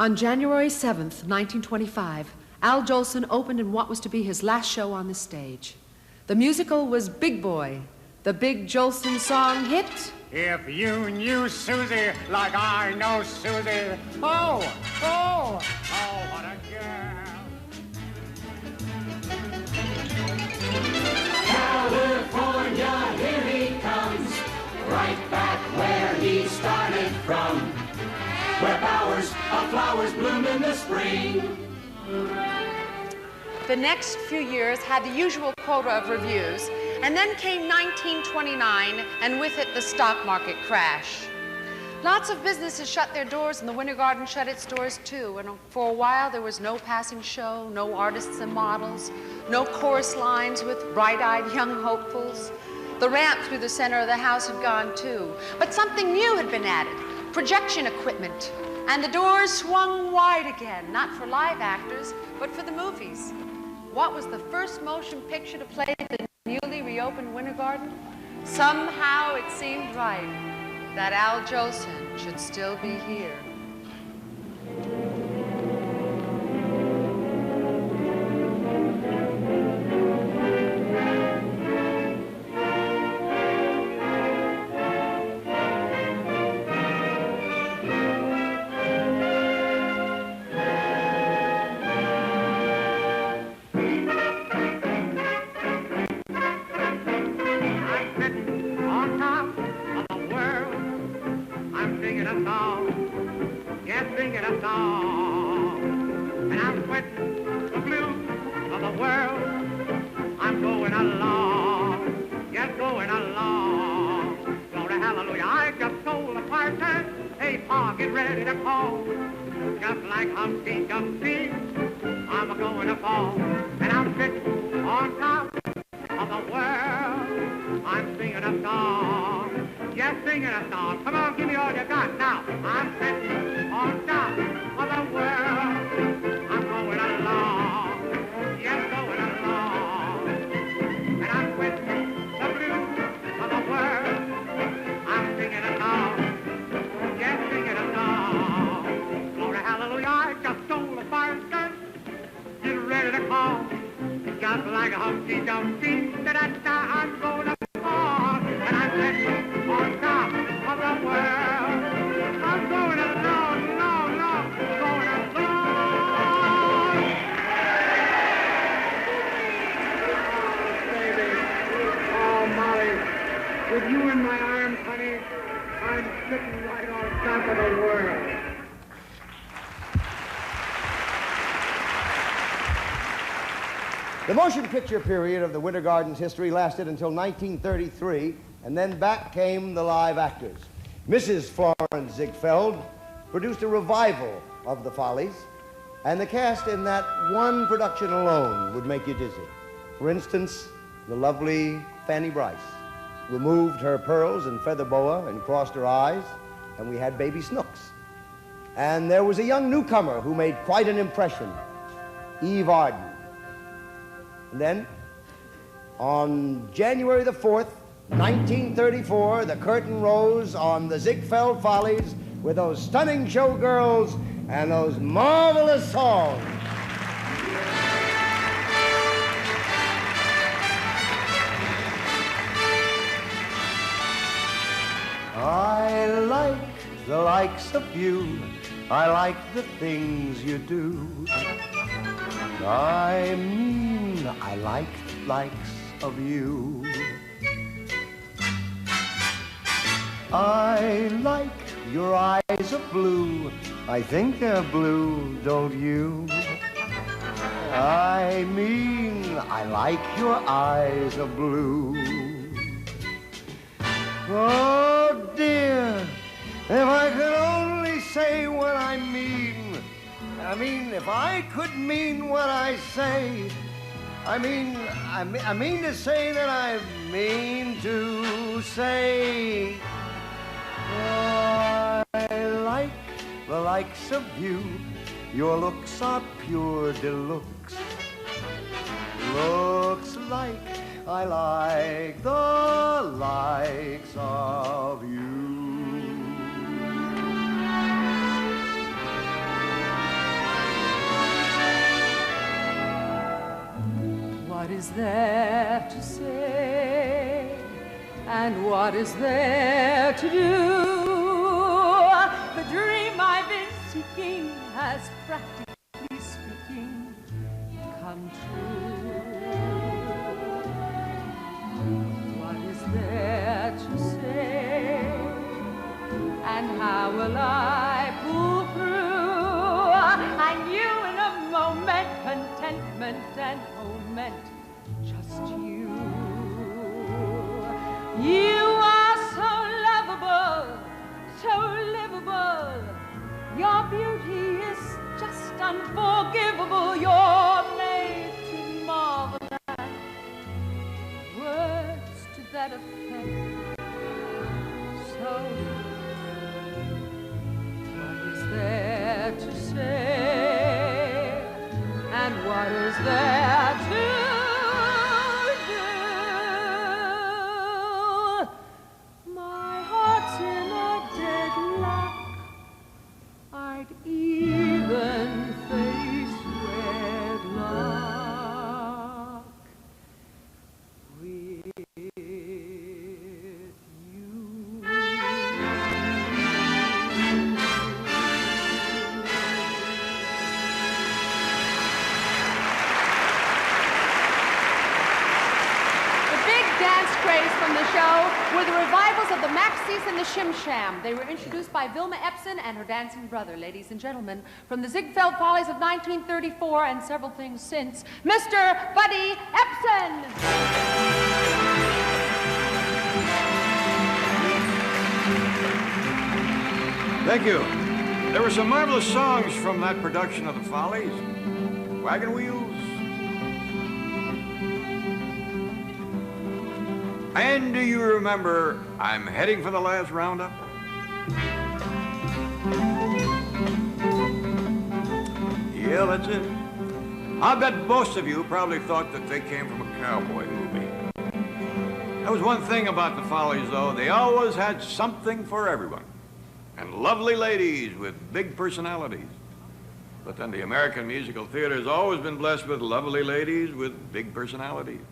On January 7th, 1925, Al Jolson opened in what was to be his last show on the stage. The musical was Big Boy, the big Jolson song hit. If you knew Susie like I know Susie, oh, what a girl. California, here he comes, right back where he started from, where bowers of flowers bloom in the spring. The next few years had the usual quota of reviews, and then came 1929, and with it the stock market crash. Lots of businesses shut their doors, and the Winter Garden shut its doors too. And for a while there was no passing show, no artists and models, no chorus lines with bright-eyed young hopefuls. The ramp through the center of the house had gone too. But something new had been added, projection equipment. And the doors swung wide again, not for live actors, but for the movies. What was the first motion picture to play the newly reopened Winter Garden? Somehow it seemed right that Al Jolson should still be here. The motion picture period of the Winter Garden's history lasted until 1933, and then back came the live actors. Mrs. Florence Ziegfeld produced a revival of the Follies, and the cast in that one production alone would make you dizzy. For instance, the lovely Fanny Bryce removed her pearls and feather boa and crossed her eyes, and we had baby Snooks. And there was a young newcomer who made quite an impression, Eve Arden. And then, on January the 4th, 1934, the curtain rose on the Ziegfeld Follies with those stunning showgirls and those marvelous songs. I like the likes of you. I like the things you do. I mean, I like likes of you. I like your eyes of blue. I think they're blue, don't you? I mean, I like your eyes of blue. Oh, dear, if I could only say what I mean. I mean, if I could mean what I say. I mean to say that I mean to say. Oh, I like the likes of you. Your looks are pure deluxe. Looks like I like the likes of you. is there to say? And what is there to do? The dream I've been seeking has, practically speaking, come true. What is there to say? And how will I pull through? I knew in a moment contentment and home meant just you. You are so lovable, so livable. Your beauty is just unforgivable. You're made to marvel at. Words to that effect. So, what is there to say? And what is there to do? My heart's in a deadlock. I'd even face wedlock with you. The big dance craze from the show were the revivals of the Maxis and the Shim Sham. They were introduced by Vilma Ebsen and her dancing brother, ladies and gentlemen, from the ZIEGFELD Follies of 1934 and several things since, Mr. Buddy Ebsen. Thank you. There were some marvelous songs from that production of the Follies. Wagon Wheels. And do you remember I'm Heading for the Last Roundup? Yeah, that's it. I bet most of you probably thought that they came from a cowboy movie. There was one thing about the Follies, though. They always had something for everyone. And lovely ladies with big personalities. But then the American musical theater has always been blessed with lovely ladies with big personalities.